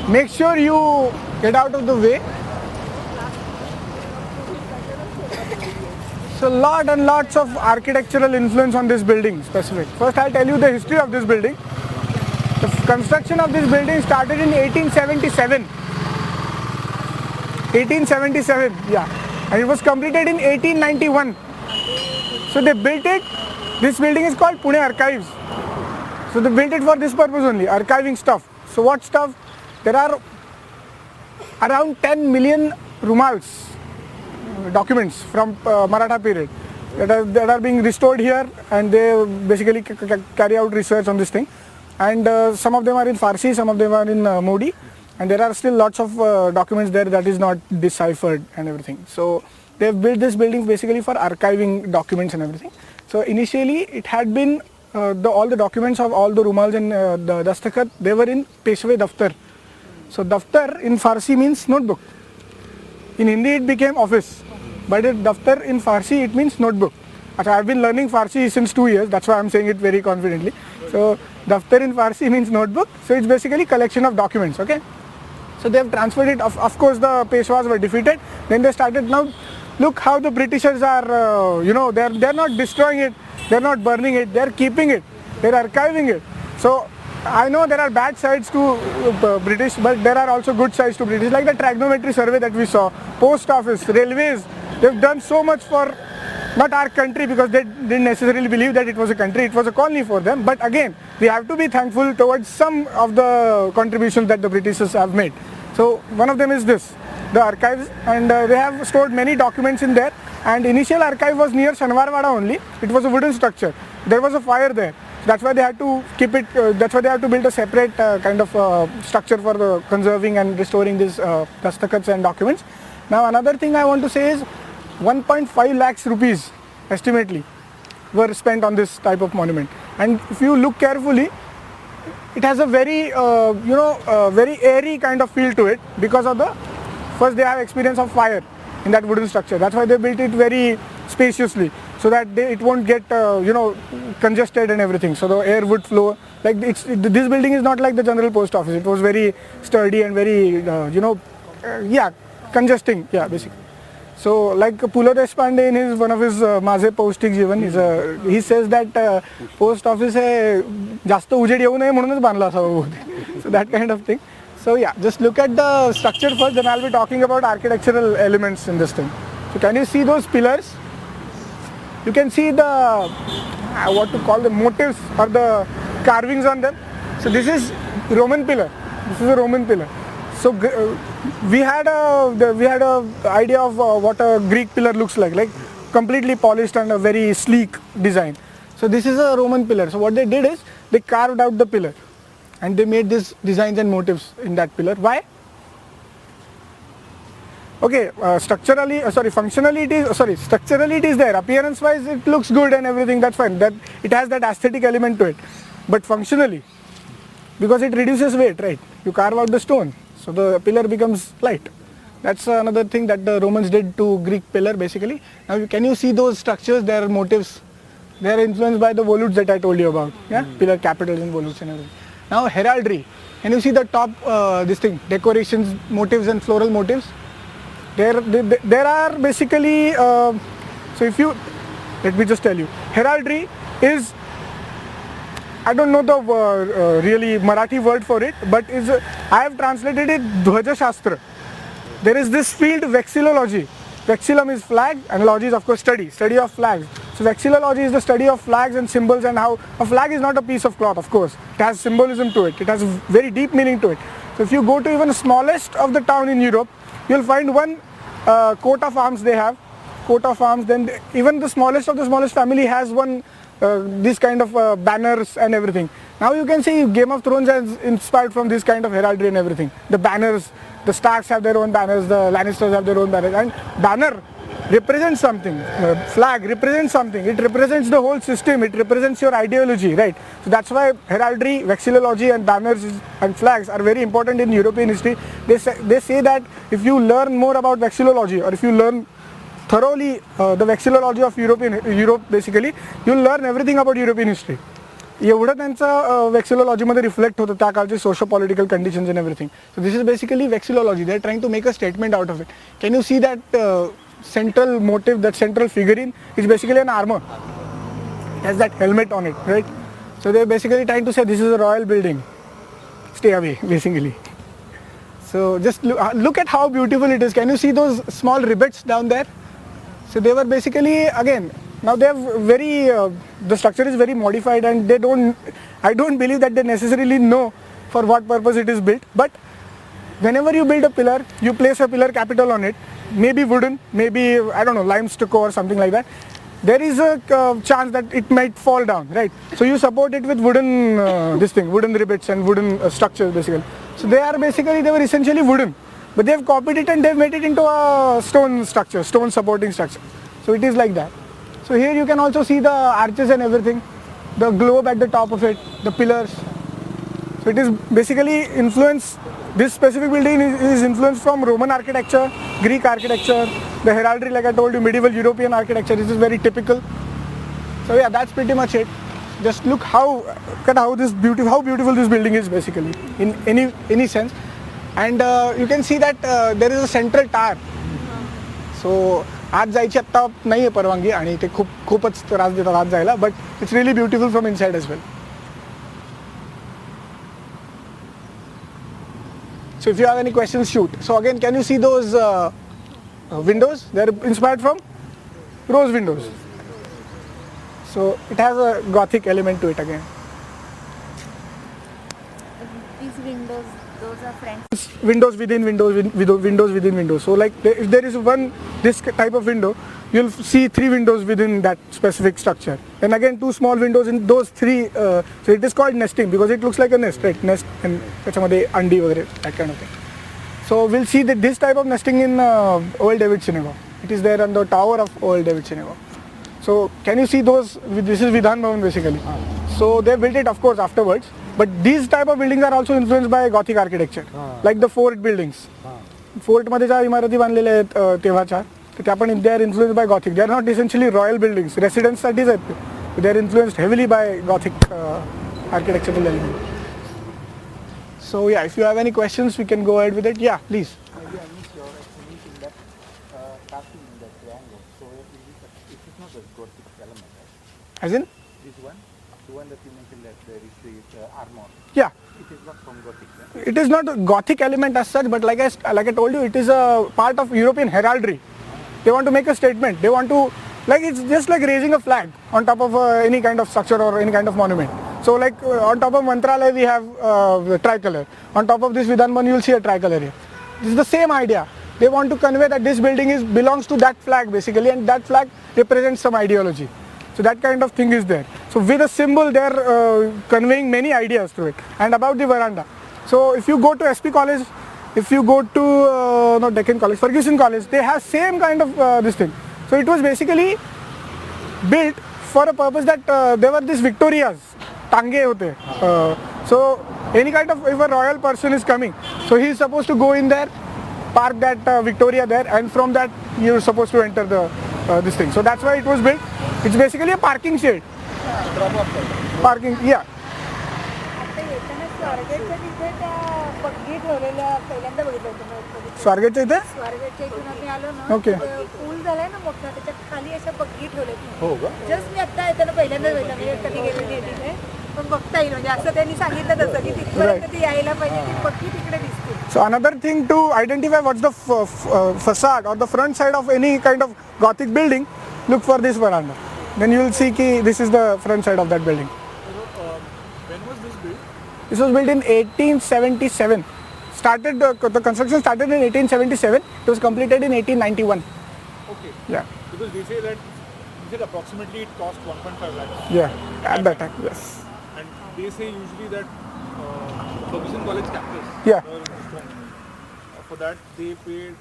Make sure you get out of the way. So lot and lots of architectural influence on this building specific. First I'll tell you the history of this building. The construction of this building started in 1877. 1877, yeah. And it was completed in 1891. So they built it. This building is called Pune Archives. So they built it for this purpose only, archiving stuff. So what stuff? There are around 10 million rumals, documents from Maratha period that are being restored here, and they basically carry out research on this thing. And some of them are in Farsi, some of them are in Modi, and there are still lots of documents there that is not deciphered and everything. So they have built this building basically for archiving documents and everything. So initially it had been all the documents of all the rumals and the dastakhat, they were in Peshwe Daftar. So Daftar in Farsi means notebook. In Hindi it became office, but Daftar in Farsi it means notebook. I have been learning Farsi since 2 years, that's why I am saying it very confidently. So Daftar in Farsi means notebook, so it's basically collection of documents, okay. So they have transferred it, of course the Peshwas were defeated, then they started, now look how the Britishers are, they're not destroying it, they're not burning it, they're keeping it, they're archiving it. So I know there are bad sides to British, but there are also good sides to British, like the trigonometry survey that we saw, post office, railways, they've done so much for, not our country, because they didn't necessarily believe that it was a country, it was a colony for them, but again, we have to be thankful towards some of the contributions that the Britishers have made. So one of them is this, the archives, and they have stored many documents in there, and initial archive was near Shanwarwada only, it was a wooden structure, there was a fire there. That's why they had to keep it, that's why they had to build a separate kind of structure for the conserving and restoring these dastakhats and documents. Now another thing I want to say is 1.5 lakhs rupees estimately were spent on this type of monument. And if you look carefully, it has a very, very airy kind of feel to it because of the, first they have experience of fire in that wooden structure. That's why they built it very spaciously, so that it won't get congested and everything, so the air would flow. Like this building is not like the general post office, it was very sturdy and very congesting, basically. So like Pulo Deshpande in one of his Maze Paustik Jivan, he says that post office hai jasta ujed yewu nahi म्हणूनच बांधला असावा. So that kind of thing. So yeah, just look at the structure first, then I'll be talking about architectural elements in this thing. So can you see those pillars? You can see the, what to call the motifs or the carvings on them. So this is Roman pillar. This is a Roman pillar. So we had a idea of what a Greek pillar looks like completely polished and a very sleek design. So this is a Roman pillar. So what they did is they carved out the pillar and they made these designs and motifs in that pillar. Why? Okay, structurally it is there. Appearance wise it looks good and everything, that's fine. That it has that aesthetic element to it. But functionally, because it reduces weight, right? You carve out the stone, so the pillar becomes light. That's another thing that the Romans did to Greek pillar basically. Now can you see those structures, their motifs? They are influenced by the volutes that I told you about. Yeah, pillar capitals and volutes and everything. Now heraldry. Can you see the top, this thing, decorations, motifs and floral motifs? There are basically, so if you, let me just tell you, heraldry is, I don't know the really Marathi word for it, but I have translated it Dhwaja Shastra. There is this field vexillology. Vexillum is flag and logy is of course study of flags. So vexillology is the study of flags and symbols, and how a flag is not a piece of cloth, of course. It has symbolism to it. It has a very deep meaning to it. So if you go to even the smallest of the town in Europe, you'll find one coat of arms they have, coat of arms, then even the smallest of the smallest family has one, this kind of banners and everything. Now you can see Game of Thrones has inspired from this kind of heraldry and everything. The banners, the Starks have their own banners, the Lannisters have their own banners, and banner represents something, flag represents something, it represents the whole system, it represents your ideology, right? So that's why heraldry, vexillology and banners and flags are very important in European history. They say that if you learn more about vexillology, or if you learn thoroughly the vexillology of Europe basically, you'll learn everything about European history. एवढं त्यांचं वेक्सिलॉलॉजीमध्ये reflect होतं त्या काळचे socio political conditions and everything. So this is basically vexillology. They are trying to make a statement out of it. Can you see that central motive, that central figurine is basically an armor. It has that helmet on it, right? So they're basically trying to say this is a royal building. Stay away, basically. So just look at how beautiful it is. Can you see those small rivets down there? So they were basically, again, now they have very, the structure is very modified, and I don't believe that they necessarily know for what purpose it is built. But whenever you build a pillar, you place a pillar capital on it, maybe wooden, maybe, I don't know, lime stucco or something like that. There is a chance that it might fall down, right? So you support it with wooden, wooden rivets and wooden structures basically. So they were essentially wooden, but they've copied it and they've made it into a stone structure, stone supporting structure. So it is like that. So here you can also see the arches and everything, the globe at the top of it, the pillars. So it is basically influenced. This specific building is influenced from Roman architecture, Greek architecture, the heraldry, like I told you, medieval European architecture. This is very typical. So yeah, that's pretty much it. Just look how beautiful this building is basically in any sense. And you can see that there is a central tower. So आज जायची आत्ता नाही आहे परवानगी आणि ते खूपच त्रास देतात आज जायला, but it's really beautiful from inside as well. So if you have any questions, shoot. So again, can you see those windows? They're inspired from rose windows. So it has a Gothic element to it again. These windows, those are French. Windows within windows, windows within windows. So like if there is this type of window, you'll see 3 windows within that specific structure. And again 2 small windows in those 3. So it is called nesting because it looks like a nest, right? Nest and त्याच्यामध्ये अंडी वगैरे, that kind of thing. So we'll see that this type of nesting in Old David Synagogue. It is there on the tower of Old David Synagogue. So can you see those? This is Vidhan Bhavan basically. So they built it of course afterwards. But these type of buildings are also influenced by Gothic architecture, like the fort buildings. Fort मध्ये ज्या इमारती बांधलेल्या आहेत तेव्हाच्या, त्या पण they are influenced by Gothic. They are not essentially royal buildings. Residence साठीच आहेत. They are influenced heavily by Gothic architectural elements. So yeah, if you have any questions, we can go ahead with it. Yeah, please. Maybe I missed your explanation that casting in that triangle. So it is not a Gothic element, right? As in? This one, the one that you mentioned that there is this armor. Yeah. It is not from Gothic. Right? It is not a Gothic element as such, but like I told you, it is a part of European heraldry. They want to make a statement. They want to, like it's just like raising a flag on top of any kind of structure or any kind of monument. So like on top of Mantralaya we have the tricolor. On top of this Vidhan Bhavan you will see a tricolor here. This is the same idea. They want to convey that this building belongs to that flag basically, and that flag represents some ideology. So that kind of thing is there. So with a symbol they are conveying many ideas through it. And about the veranda. So if you go to SP College, if you go to not Deccan College, Ferguson College, they have same kind of this thing. So it was basically built for a purpose that there were these Victorias, Tange hote. So any kind of, if a royal person is coming, so he is supposed to go in there, park that Victoria there, and from that you are supposed to enter the this thing. So that's why it was built. It's basically a parking shed. Parking, yeah. स्वारगेटच्या इथे okay pool झालाय ना मोठा, त्याच्या खाली अशा बग्गी ठेवल्या. Just मी आता येताना पहिल्यांदा बघितलं, म्हणजे कधी गेलेली तिथे, पण बघता येईल म्हणजे असं त्यांनी सांगितलं तसं की तिथपर्यंत ती यायला पाहिजे, ती बग्गी तिकडे दिसते. So another thing to identify what's the facade or the front side of any kind of Gothic building, look for this veranda. Then you will see ki this is the front side of that building. When was this built? This was built in 1877. The construction started in 1877. It was completed in 1891. Okay. Yeah. Because they say that approximately it cost 1.5 lakhs. Yeah. At that time, yes. And they say usually that Ferguson College campus. Yeah. For that they paid,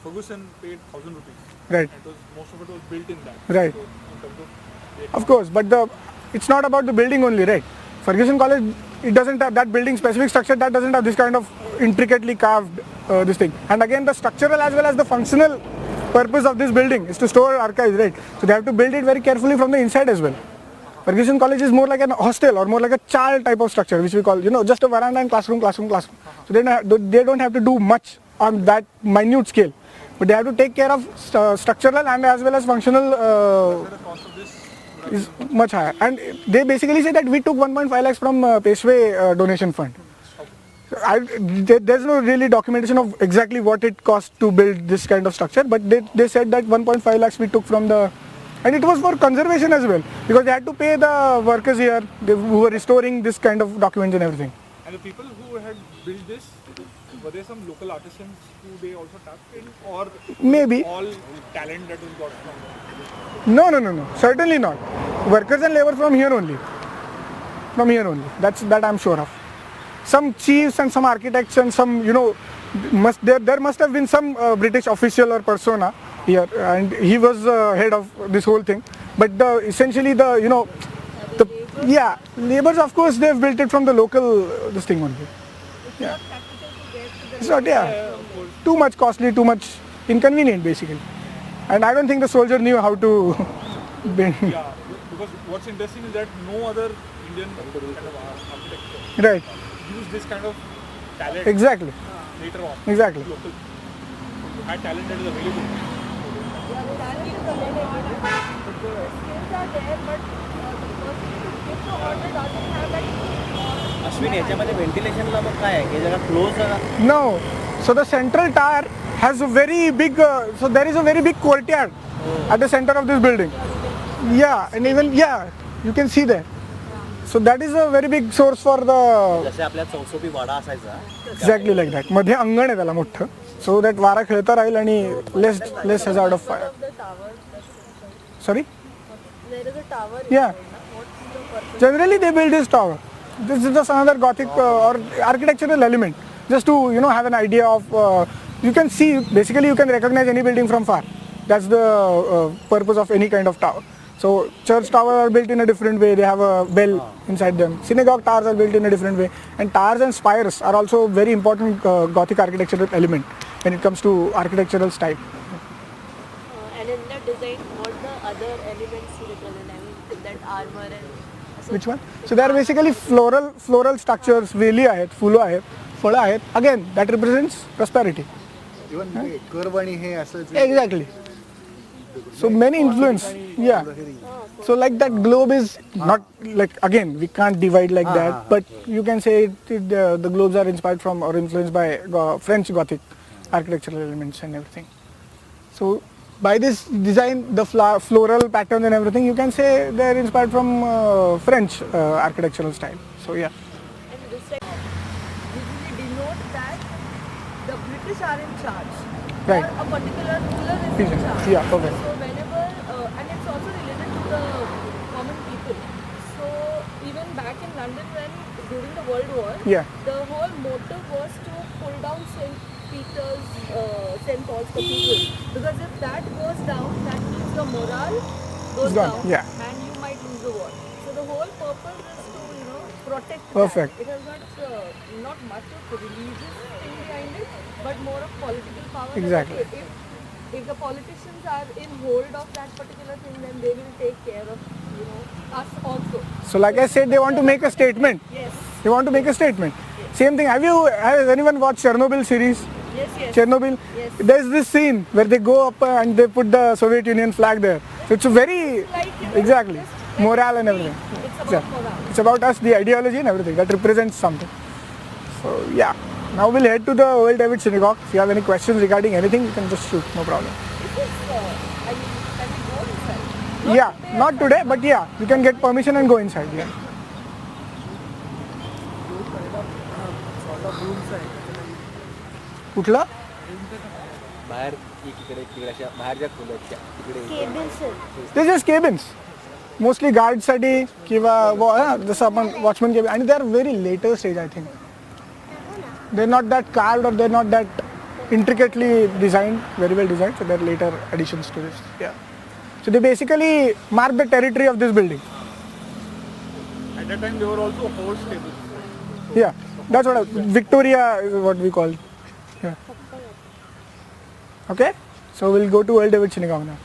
Ferguson paid 1,000 rupees. Right. And most of it was built in that. Right. So in terms of course, but it's not about the building only, right? Ferguson College, it doesn't have that building specific structure, that doesn't have this kind of intricately carved this thing. And again, the structural as well as the functional purpose of this building is to store archives, right? So they have to build it very carefully from the inside as well. Ferguson College is more like an hostel or more like a chal type of structure, which we call, just a veranda and classroom. So they don't have to do much on that minute scale, but they have to take care of structural and as well as functional. The cost of this Is much higher, and they basically say that we took 1.5 lakhs from Peshwe donation fund. So there's no really documentation of exactly what it cost to build this kind of structure, but they said that 1.5 lakhs we took from the, and it was for conservation as well, because they had to pay the workers here who were restoring this kind of documents and everything. And the people who had built this, were there some local artisans who they also tapped in, or Maybe. all talent that was got from them? No, certainly not. Workers and labor from here only. That I'm sure of. Some chiefs and some architects and some, there must have been some British official or persona here, and he was head of this whole thing. But essentially laborers, of course, they've built it from the local this thing only. Yeah. It's not, too much costly, too much inconvenient basically. And I don't think the soldier knew how to build. Yeah, because what's interesting is that no other Indian kind of architecture Right. use this kind of talent Exactly. later on. Exactly. Local had talent that is available. Talent is available, but the skills are there, but the person to give the order doesn't have that. Ashwin याच्यामध्ये व्हेंटिलेशनला मग काय आहे? हे जरा close No. So the central tower has a very big, so there is a very big courtyard at the center of this building. Yeah, and even, you can see there. So that is a very big source for the, जसे आपल्या चौसोपी वाडा असायचा exactly like that. मध्ये अंगण आहे त्याला मोठं. So that वारा खेळता राहील आणि less hazard of fire. The tower. Sorry? There is a tower. Yeah. What's the purpose? Generally they build this tower. This is just another Gothic or architectural element. Just to, have an idea of, you can see, basically you can recognize any building from far. That's the purpose of any kind of tower. So church towers are built in a different way. They have a bell inside them. Synagogue towers are built in a different way. And towers and spires are also very important Gothic architectural element when it comes to architectural style. And in the design, what the other elements represent? I mean, that armor and Which one? So they are basically floral structures. वेली आहेत, फुलं आहेत, फळं आहेत. Again, that represents prosperity. Even curve आणि हे असं Exactly. So many influence. Yeah. So like that globe is not like, again, we can't divide like that, but you can say the globes are inspired from or influenced by French Gothic architectural elements and everything. So by this design, the floral patterns and everything, you can say they're inspired from French architectural style. So yeah. and this type Usually denote that the British are in charge. Right. Or a particular ruler is in charge. Yeah, okay. So whenever, and it's also related to the common people. So even back in London when during the World War, Yeah. the whole motive was to pull down St. Paul's Cathedral. Because if that goes down, that means the morale goes Gone, down yeah. and you might lose the war. So the whole purpose is to, protect Perfect. that. It has got not much of religious thing behind it, but more of political power. that, Exactly. okay, if the politicians are in hold of that particular thing, then they will take care of, us also. So like I said, they want to make a statement. Yes. They want to make a statement. Same thing. Has anyone watched Chernobyl series? Yes. Chernobyl. Yes. There's this scene where they go up and they put the Soviet Union flag there. So it's a very exactly morale and everything. It's about morale. It's about us, the ideology and everything that represents something. So yeah. Now we'll head to the Old David Synagogue. If you have any questions regarding anything, you can just shoot. No problem. Can we go inside? Yeah. Not today, but yeah, you can get permission and go inside. Yeah. कुठला? बाहेर इकडे अशा बाहेर ज्या खोल्या आहेत त्या तिकडे cables आहेत. They're just cabins. Mostly guardसाठी किंवा जसं आपण वॉचमन केबिन आणि they are very later stage I think. They're not that carved or they're not that intricately designed, very well designed. So they're later additions to this. Yeah. So they basically mark the territory of this building. At that time, they were also horse tables. Yeah. That's what Victoria is what we call. Yeah. Okay. So we'll go to Old David Synagogue now.